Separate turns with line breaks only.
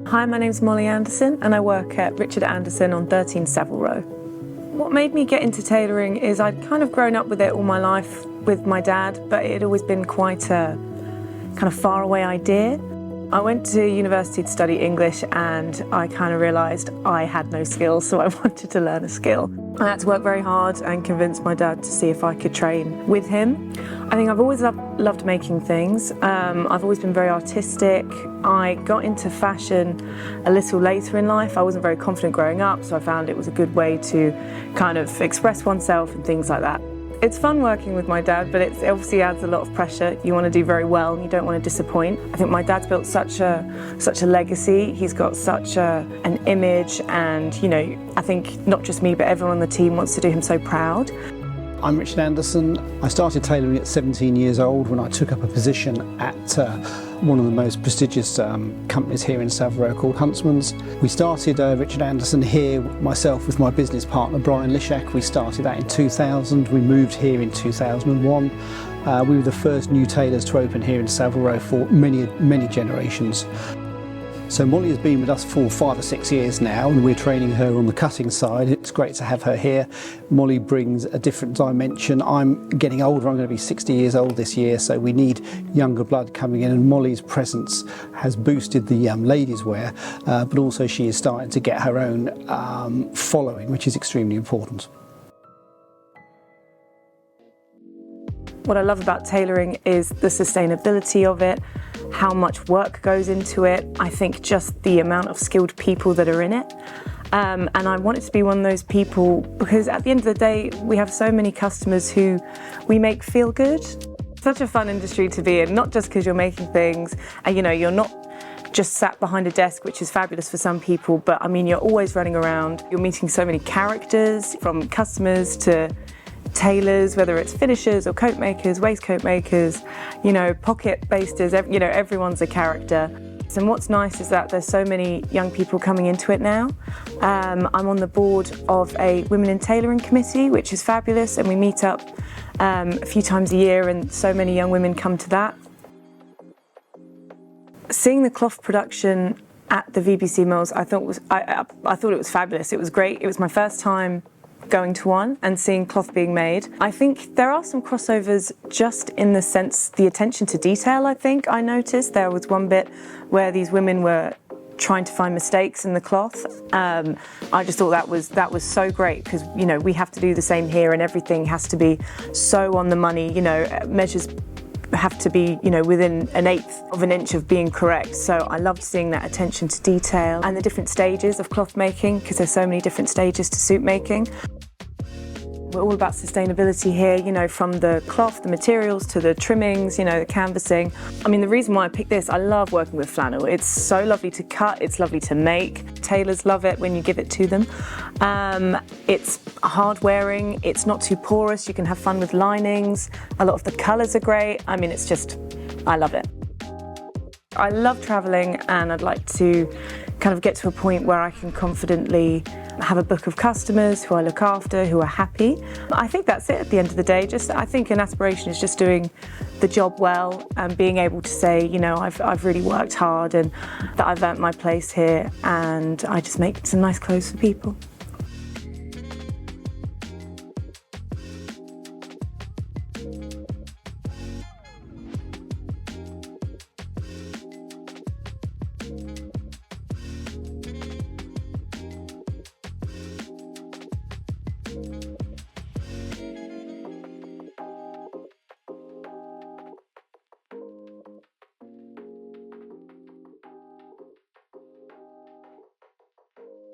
Hi, my name's Molly Anderson and I work at Richard Anderson on 13 Savile Row. What made me get into tailoring is I'd kind of grown up with it all my life with my dad, but it had always been quite a kind of faraway idea. I went to university to study English and I kind of realised I had no skills, so I wanted to learn a skill. I had to work very hard and convince my dad to see if I could train with him. I think I've always loved making things. I've always been very artistic. I got into fashion a little later in life. I wasn't very confident growing up, so I found it was a good way to kind of express oneself and things like that. It's fun working with my dad, but it obviously adds a lot of pressure. You want to do very well and you don't want to disappoint. I think my dad's built such a legacy. He's got such an image, and I think not just me but everyone on the team wants to do him so proud.
I'm Richard Anderson. I started tailoring at 17 years old when I took up a position at one of the most prestigious companies here in Savile Row called Huntsman's. We started Richard Anderson here, myself with my business partner Brian Lishak. We started that in 2000. We moved here in 2001. We were the first new tailors to open here in Savile Row for many generations. So Molly has been with us for 5 or 6 years now, and we're training her on the cutting side. It's great to have her here. Molly brings a different dimension. I'm getting older, I'm going to be 60 years old this year, so we need younger blood coming in, and Molly's presence has boosted the ladies' wear, but also she is starting to get her own following, which is extremely important.
What I love about tailoring is the sustainability of it, how much work goes into it. I think just the amount of skilled people that are in it. And I want it to be one of those people, because at the end of the day, we have so many customers who we make feel good. Such a fun industry to be in, not just because you're making things and you're not just sat behind a desk, which is fabulous for some people, but I mean, you're always running around. You're meeting so many characters, from customers to tailors, whether it's finishers or coat makers, waistcoat makers, pocket basters, everyone's a character. And what's nice is that there's so many young people coming into it now. I'm on the board of a Women in Tailoring committee, which is fabulous, and we meet up a few times a year, and so many young women come to that. Seeing the cloth production at the VBC mills, I thought it was fabulous. It was great. It was my first time going to one and seeing cloth being made. I think there are some crossovers just in the sense, the attention to detail. I think I noticed there was one bit where these women were trying to find mistakes in the cloth. I just thought that was so great, because we have to do the same here, and everything has to be so on the money. Measures have to be within 1/8 of an inch of being correct. So I loved seeing that attention to detail and the different stages of cloth making, because there's so many different stages to suit making. We're all about sustainability here, from the cloth, the materials, to the trimmings, the canvassing. I mean, the reason why I picked this, I love working with flannel. It's so lovely to cut, it's lovely to make. Tailors love it when you give it to them. It's hard wearing, it's not too porous, you can have fun with linings. A lot of the colours are great. I mean, I love it. I love travelling, and I'd like to kind of get to a point where I can confidently have a book of customers who I look after, who are happy. I think that's it at the end of the day. I think an aspiration is just doing the job well and being able to say, I've really worked hard and that I've earned my place here, and I just make some nice clothes for people.